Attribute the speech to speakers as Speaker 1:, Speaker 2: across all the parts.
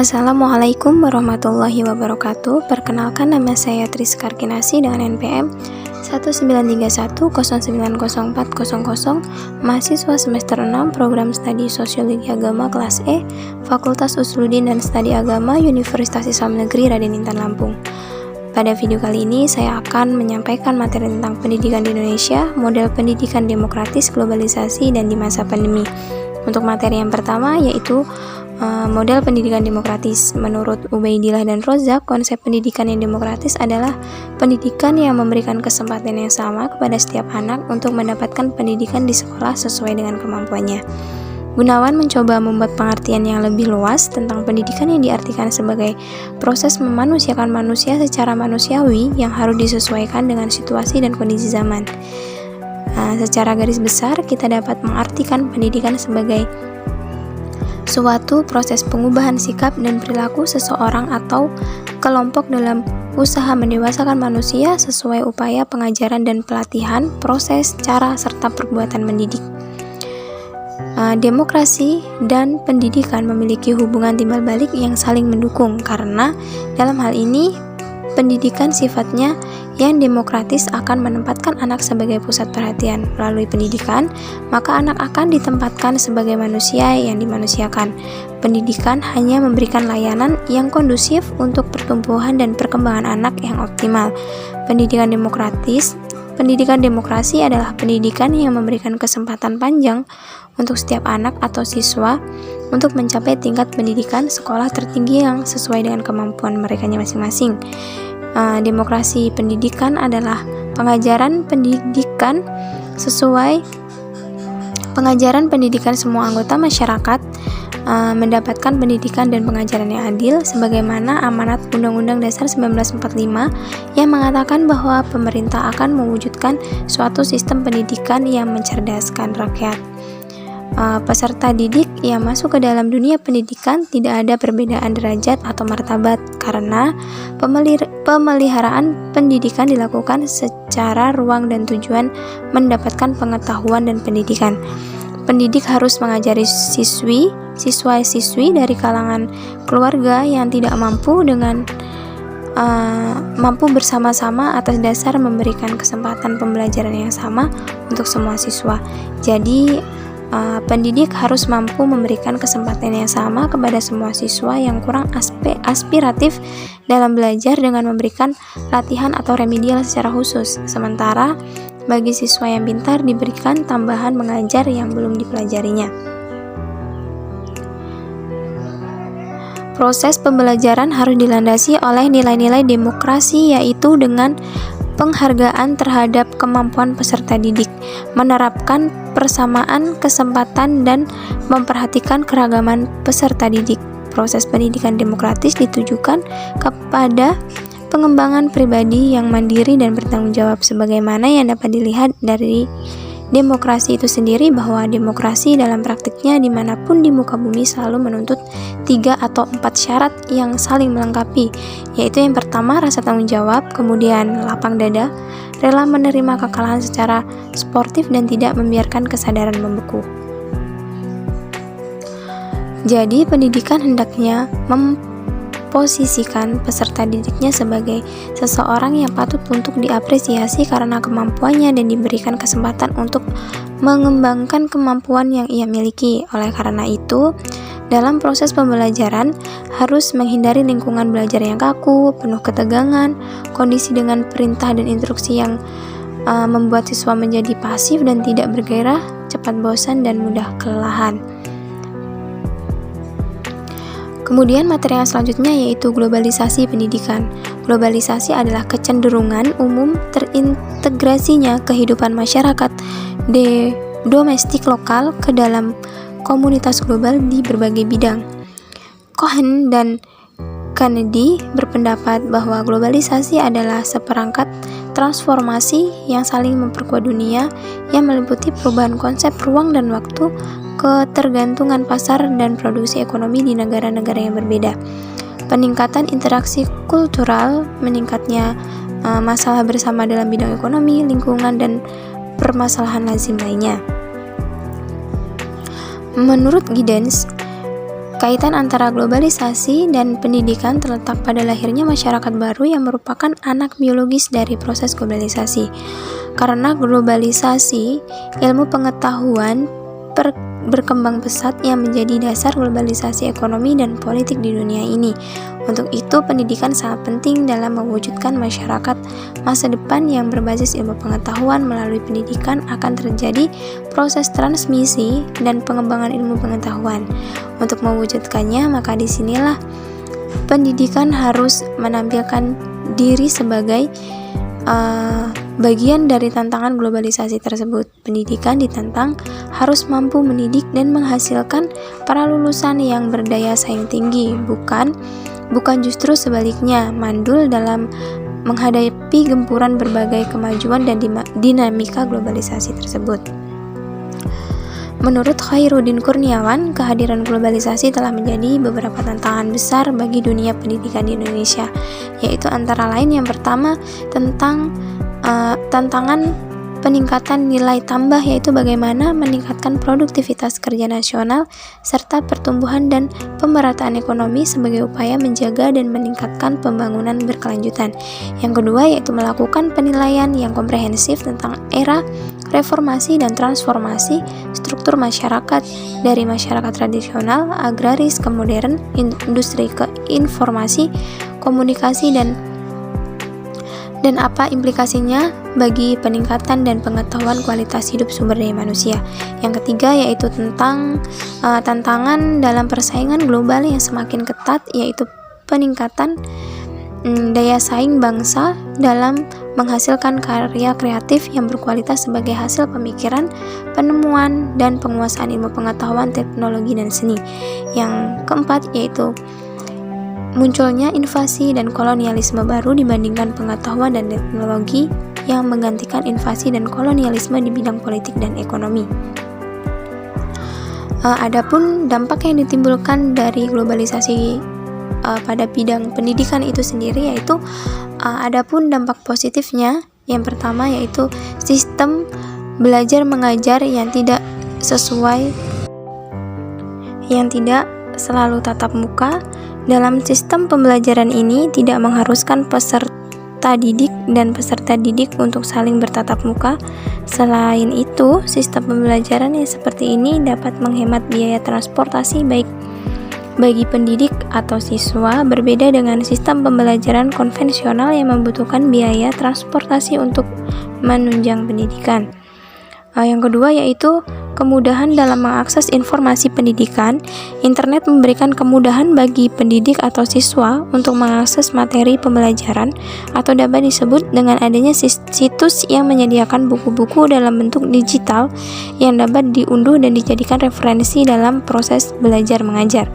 Speaker 1: Assalamualaikum warahmatullahi wabarakatuh. Perkenalkan, nama saya Triskar Kinasi dengan NPM 19310904000, mahasiswa semester 6 program studi Sosiologi Agama kelas E, Fakultas Usuluddin dan Studi Agama Universitas Islam Negeri Raden Intan Lampung. Pada video kali ini saya akan menyampaikan materi tentang pendidikan di Indonesia, model pendidikan demokratis, globalisasi, dan di masa pandemi. Untuk materi yang pertama yaitu model pendidikan demokratis. Menurut Ubaidillah dan Rozak, konsep pendidikan yang demokratis adalah pendidikan yang memberikan kesempatan yang sama kepada setiap anak untuk mendapatkan pendidikan di sekolah sesuai dengan kemampuannya. Gunawan mencoba membuat pengertian yang lebih luas tentang pendidikan yang diartikan sebagai proses memanusiakan manusia secara manusiawi yang harus disesuaikan dengan situasi dan kondisi zaman. Secara garis besar, kita dapat mengartikan pendidikan sebagai suatu proses pengubahan sikap dan perilaku seseorang atau kelompok dalam usaha mendewasakan manusia sesuai upaya pengajaran dan pelatihan, proses, cara, serta perbuatan mendidik. Demokrasi dan pendidikan memiliki hubungan timbal balik yang saling mendukung, karena dalam hal ini pendidikan sifatnya yang demokratis akan menempatkan anak sebagai pusat perhatian. Melalui pendidikan, maka anak akan ditempatkan sebagai manusia yang dimanusiakan. Pendidikan hanya memberikan layanan yang kondusif untuk pertumbuhan dan perkembangan anak yang optimal. Pendidikan demokrasi adalah pendidikan yang memberikan kesempatan panjang untuk setiap anak atau siswa untuk mencapai tingkat pendidikan sekolah tertinggi yang sesuai dengan kemampuan mereka masing-masing. Demokrasi pendidikan adalah pengajaran pendidikan semua anggota masyarakat mendapatkan pendidikan dan pengajaran yang adil sebagaimana amanat Undang-Undang Dasar 1945 yang mengatakan bahwa pemerintah akan mewujudkan suatu sistem pendidikan yang mencerdaskan rakyat. Peserta didik yang masuk ke dalam dunia pendidikan tidak ada perbedaan derajat atau martabat, karena pemeliharaan pendidikan dilakukan secara ruang dan tujuan mendapatkan pengetahuan dan pendidikan. Pendidik harus mengajari siswa-siswi dari kalangan keluarga yang tidak mampu bersama-sama atas dasar memberikan kesempatan pembelajaran yang sama untuk semua siswa. Jadi pendidik harus mampu memberikan kesempatan yang sama kepada semua siswa yang kurang aspiratif dalam belajar dengan memberikan latihan atau remedial secara khusus. Sementara bagi siswa yang pintar diberikan tambahan mengajar yang belum dipelajarinya. Proses pembelajaran harus dilandasi oleh nilai-nilai demokrasi, yaitu dengan penghargaan terhadap kemampuan peserta didik, menerapkan persamaan kesempatan dan memperhatikan keragaman peserta didik. Proses pendidikan demokratis ditujukan kepada pengembangan pribadi yang mandiri dan bertanggung jawab, sebagaimana yang dapat dilihat dari demokrasi itu sendiri, bahwa demokrasi dalam praktiknya dimanapun di muka bumi selalu menuntut 3 atau 4 syarat yang saling melengkapi, yaitu yang pertama rasa tanggung jawab, kemudian lapang dada, rela menerima kekalahan secara sportif, dan tidak membiarkan kesadaran membeku. Jadi pendidikan hendaknya memposisikan peserta didiknya sebagai seseorang yang patut untuk diapresiasi karena kemampuannya dan diberikan kesempatan untuk mengembangkan kemampuan yang ia miliki. Oleh karena itu, dalam proses pembelajaran harus menghindari lingkungan belajar yang kaku, penuh ketegangan, kondisi dengan perintah dan instruksi yang membuat siswa menjadi pasif dan tidak bergairah, cepat bosan, dan mudah kelelahan. Kemudian materi yang selanjutnya yaitu globalisasi pendidikan. Globalisasi adalah kecenderungan umum terintegrasinya kehidupan masyarakat domestik lokal ke dalam komunitas global di berbagai bidang. Cohen dan Kennedy berpendapat bahwa globalisasi adalah seperangkat transformasi yang saling memperkuat dunia yang meliputi perubahan konsep ruang dan waktu, ketergantungan pasar dan produksi ekonomi di negara-negara yang berbeda, peningkatan interaksi kultural, meningkatnya masalah bersama dalam bidang ekonomi, lingkungan, dan permasalahan lazim lainnya. Menurut Giddens, Kaitan antara globalisasi dan pendidikan terletak pada lahirnya masyarakat baru yang merupakan anak biologis dari proses globalisasi. Karena globalisasi, ilmu pengetahuan berkembang pesat yang menjadi dasar globalisasi ekonomi dan politik di dunia ini. Untuk itu, pendidikan sangat penting dalam mewujudkan masyarakat masa depan yang berbasis ilmu pengetahuan. Melalui pendidikan akan terjadi proses transmisi dan pengembangan ilmu pengetahuan. Untuk mewujudkannya, maka disinilah pendidikan harus menampilkan diri sebagai bagian dari tantangan globalisasi tersebut. Pendidikan ditantang harus mampu mendidik dan menghasilkan para lulusan yang berdaya saing tinggi, bukan justru sebaliknya, mandul dalam menghadapi gempuran berbagai kemajuan dan dinamika globalisasi tersebut. Menurut Khairuddin Kurniawan, kehadiran globalisasi telah menjadi beberapa tantangan besar bagi dunia pendidikan di Indonesia, yaitu antara lain yang pertama tentang tantangan peningkatan nilai tambah, yaitu bagaimana meningkatkan produktivitas kerja nasional serta pertumbuhan dan pemerataan ekonomi sebagai upaya menjaga dan meningkatkan pembangunan berkelanjutan. Yang kedua yaitu melakukan penilaian yang komprehensif tentang era reformasi dan transformasi struktur masyarakat dari masyarakat tradisional, agraris ke modern, industri ke informasi, komunikasi dan apa implikasinya bagi peningkatan dan pengetahuan kualitas hidup sumber daya manusia. Yang ketiga yaitu tentang tantangan dalam persaingan global yang semakin ketat, yaitu peningkatan daya saing bangsa dalam menghasilkan karya kreatif yang berkualitas sebagai hasil pemikiran, penemuan, dan penguasaan ilmu pengetahuan, teknologi, dan seni. Yang keempat yaitu munculnya invasi dan kolonialisme baru dibandingkan pengetahuan dan teknologi yang menggantikan invasi dan kolonialisme di bidang politik dan ekonomi. Adapun dampak yang ditimbulkan dari globalisasi pada bidang pendidikan itu sendiri, yaitu adapun dampak positifnya, yang pertama yaitu sistem belajar mengajar yang tidak selalu tatap muka. Dalam sistem pembelajaran ini tidak mengharuskan peserta didik untuk saling bertatap muka. Selain itu, sistem pembelajaran yang seperti ini dapat menghemat biaya transportasi baik bagi pendidik atau siswa, berbeda dengan sistem pembelajaran konvensional yang membutuhkan biaya transportasi untuk menunjang pendidikan. Yang kedua yaitu kemudahan dalam mengakses informasi pendidikan. Internet memberikan kemudahan bagi pendidik atau siswa untuk mengakses materi pembelajaran, atau dapat disebut dengan adanya situs yang menyediakan buku-buku dalam bentuk digital yang dapat diunduh dan dijadikan referensi dalam proses belajar mengajar.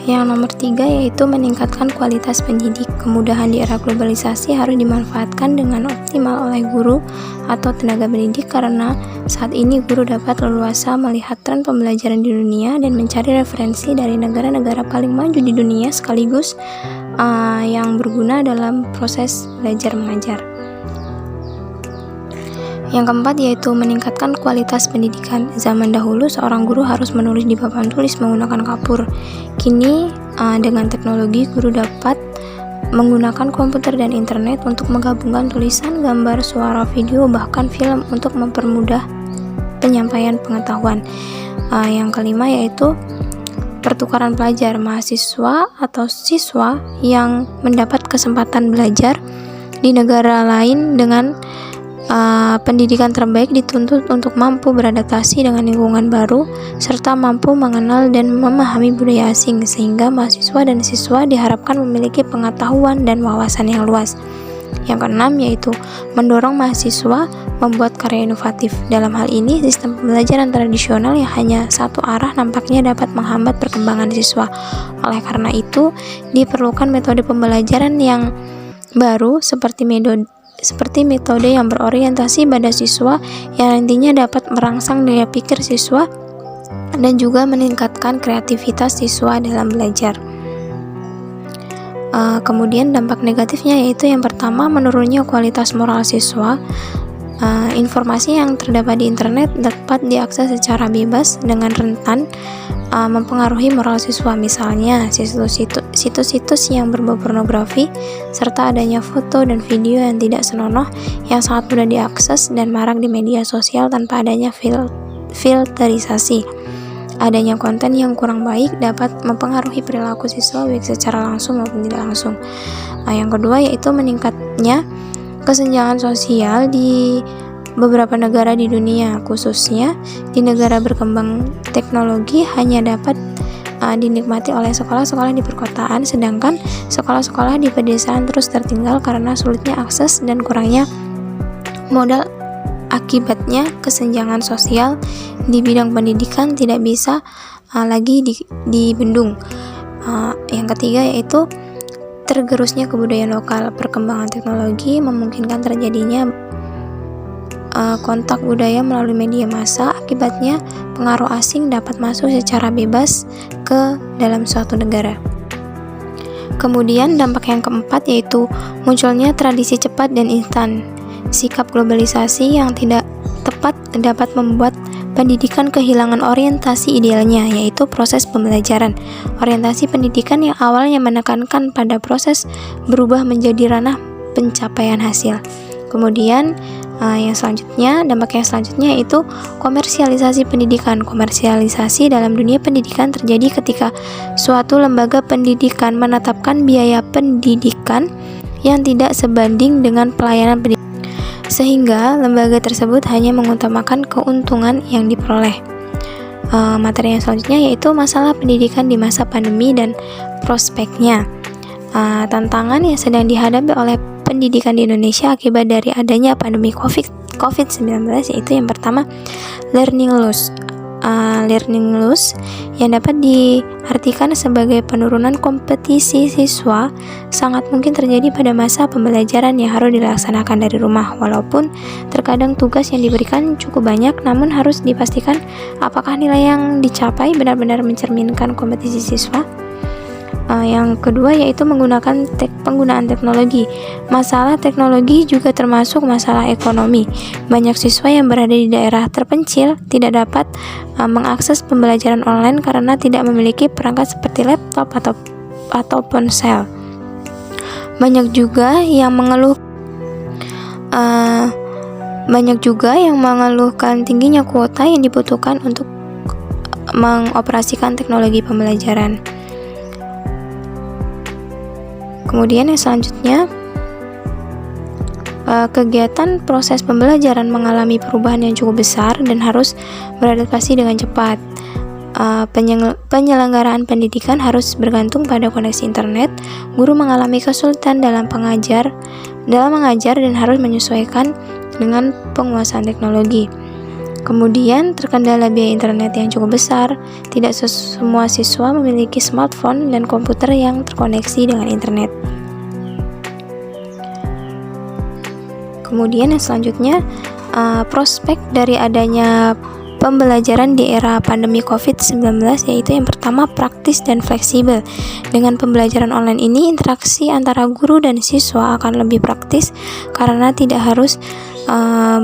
Speaker 1: Yang nomor 3 yaitu meningkatkan kualitas pendidik. Kemudahan di era globalisasi harus dimanfaatkan dengan optimal oleh guru atau tenaga pendidik, karena saat ini guru dapat leluasa melihat tren pembelajaran di dunia dan mencari referensi dari negara-negara paling maju di dunia sekaligus yang berguna dalam proses belajar mengajar. Yang keempat yaitu meningkatkan kualitas pendidikan. Zaman dahulu seorang guru harus menulis di papan tulis menggunakan kapur. Kini dengan teknologi guru dapat menggunakan komputer dan internet untuk menggabungkan tulisan, gambar, suara, video, bahkan film untuk mempermudah penyampaian pengetahuan. Yang kelima yaitu pertukaran pelajar. Mahasiswa atau siswa yang mendapat kesempatan belajar di negara lain dengan pendidikan terbaik dituntut untuk mampu beradaptasi dengan lingkungan baru serta mampu mengenal dan memahami budaya asing, sehingga mahasiswa dan siswa diharapkan memiliki pengetahuan dan wawasan yang luas. Yang keenam yaitu mendorong mahasiswa membuat karya inovatif. Dalam hal ini, sistem pembelajaran tradisional yang hanya satu arah nampaknya dapat menghambat perkembangan siswa. Oleh karena itu, diperlukan metode pembelajaran yang baru seperti metode yang berorientasi pada siswa yang nantinya dapat merangsang daya pikir siswa dan juga meningkatkan kreativitas siswa dalam belajar. Kemudian dampak negatifnya yaitu yang pertama menurunnya kualitas moral siswa. Informasi yang terdapat di internet dapat diakses secara bebas dengan rentan mempengaruhi moral siswa, misalnya situs-situs yang berbau pornografi serta adanya foto dan video yang tidak senonoh yang sangat mudah diakses dan marak di media sosial tanpa adanya filterisasi. Adanya konten yang kurang baik dapat mempengaruhi perilaku siswa baik secara langsung maupun tidak langsung. Yang kedua yaitu meningkatnya kesenjangan sosial di beberapa negara di dunia, khususnya di negara berkembang teknologi hanya dapat dinikmati oleh sekolah-sekolah di perkotaan, sedangkan sekolah-sekolah di pedesaan terus tertinggal karena sulitnya akses dan kurangnya modal. Akibatnya kesenjangan sosial di bidang pendidikan tidak bisa lagi dibendung. Yang ketiga yaitu tergerusnya kebudayaan lokal. Perkembangan teknologi memungkinkan terjadinya kontak budaya melalui media massa. Akibatnya pengaruh asing dapat masuk secara bebas ke dalam suatu negara. Kemudian dampak yang keempat yaitu munculnya tradisi cepat dan instan. Sikap globalisasi yang tidak tepat dapat membuat pendidikan kehilangan orientasi idealnya, yaitu proses pembelajaran. Orientasi pendidikan yang awalnya menekankan pada proses berubah menjadi ranah pencapaian hasil. Kemudian dampak yang selanjutnya yaitu komersialisasi pendidikan. Komersialisasi dalam dunia pendidikan terjadi ketika suatu lembaga pendidikan menetapkan biaya pendidikan yang tidak sebanding dengan pelayanan pendidikan, sehingga lembaga tersebut hanya mengutamakan keuntungan yang diperoleh. Materi yang selanjutnya yaitu masalah pendidikan di masa pandemi dan prospeknya. Tantangan yang sedang dihadapi oleh pendidikan di Indonesia akibat dari adanya pandemi COVID-19 yaitu yang pertama, learning loss. Learning loss yang dapat diartikan sebagai penurunan kompetisi siswa sangat mungkin terjadi pada masa pembelajaran yang harus dilaksanakan dari rumah. Walaupun terkadang tugas yang diberikan cukup banyak, namun harus dipastikan apakah nilai yang dicapai benar-benar mencerminkan kompetisi siswa. Yang kedua yaitu penggunaan teknologi. Masalah teknologi juga termasuk masalah ekonomi. Banyak siswa yang berada di daerah terpencil tidak dapat mengakses pembelajaran online karena tidak memiliki perangkat seperti laptop atau ponsel. Banyak juga yang mengeluhkan tingginya kuota yang dibutuhkan untuk mengoperasikan teknologi pembelajaran. Kemudian yang selanjutnya, kegiatan proses pembelajaran mengalami perubahan yang cukup besar dan harus beradaptasi dengan cepat. Penyelenggaraan pendidikan harus bergantung pada koneksi internet. Guru mengalami kesulitan dalam mengajar dan harus menyesuaikan dengan penguasaan teknologi. Kemudian terkendala biaya internet yang cukup besar. Tidak semua siswa memiliki smartphone dan komputer yang terkoneksi dengan internet. Kemudian yang selanjutnya, prospek dari adanya pembelajaran di era pandemi COVID-19 yaitu yang pertama, praktis dan fleksibel. Dengan pembelajaran online ini, interaksi antara guru dan siswa akan lebih praktis karena tidak harus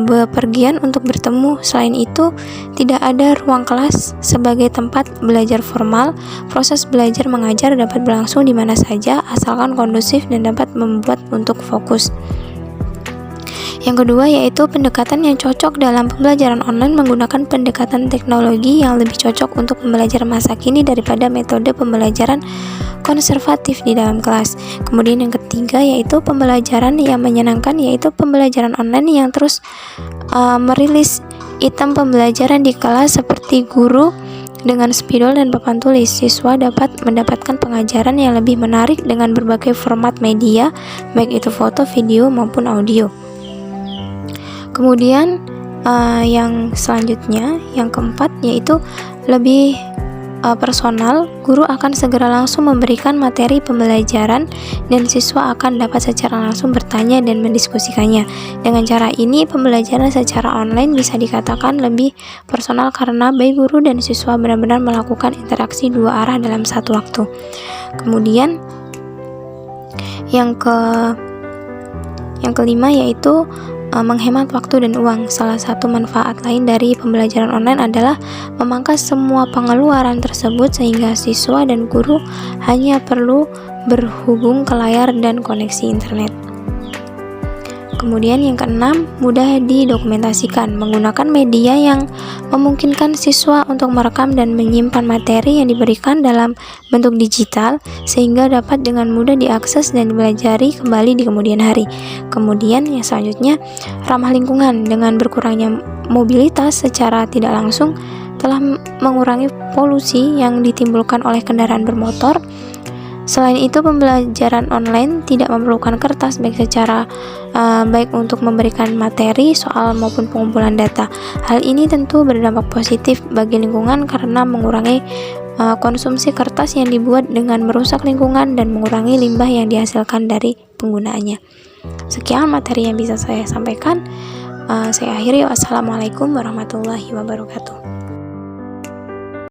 Speaker 1: bepergian untuk bertemu. Selain itu, tidak ada ruang kelas sebagai tempat belajar formal. Proses belajar mengajar dapat berlangsung di mana saja asalkan kondusif dan dapat membuat untuk fokus. Yang kedua yaitu pendekatan yang cocok dalam pembelajaran online menggunakan pendekatan teknologi yang lebih cocok untuk pembelajaran masa kini daripada metode pembelajaran konservatif di dalam kelas. Kemudian yang ketiga yaitu pembelajaran yang menyenangkan, yaitu pembelajaran online yang terus merilis item pembelajaran di kelas seperti guru dengan spidol dan papan tulis. Siswa dapat mendapatkan pengajaran yang lebih menarik dengan berbagai format media, baik itu foto, video maupun audio. Kemudian yang selanjutnya, yang keempat yaitu lebih personal. Guru akan segera langsung memberikan materi pembelajaran dan siswa akan dapat secara langsung bertanya dan mendiskusikannya. Dengan cara ini, pembelajaran secara online bisa dikatakan lebih personal karena baik guru dan siswa benar-benar melakukan interaksi dua arah dalam satu waktu. Kemudian yang kelima yaitu menghemat waktu dan uang. Salah satu manfaat lain dari pembelajaran online adalah memangkas semua pengeluaran tersebut sehingga siswa dan guru hanya perlu berhubung ke layar dan koneksi internet. Kemudian yang keenam, mudah didokumentasikan menggunakan media yang memungkinkan siswa untuk merekam dan menyimpan materi yang diberikan dalam bentuk digital sehingga dapat dengan mudah diakses dan dipelajari kembali di kemudian hari. Kemudian yang selanjutnya, ramah lingkungan dengan berkurangnya mobilitas secara tidak langsung telah mengurangi polusi yang ditimbulkan oleh kendaraan bermotor. Selain itu, pembelajaran online tidak memerlukan kertas baik untuk memberikan materi, soal maupun pengumpulan data. Hal ini tentu berdampak positif bagi lingkungan karena mengurangi konsumsi kertas yang dibuat dengan merusak lingkungan dan mengurangi limbah yang dihasilkan dari penggunaannya. Sekian materi yang bisa saya sampaikan. Saya akhiri. Wassalamualaikum warahmatullahi wabarakatuh.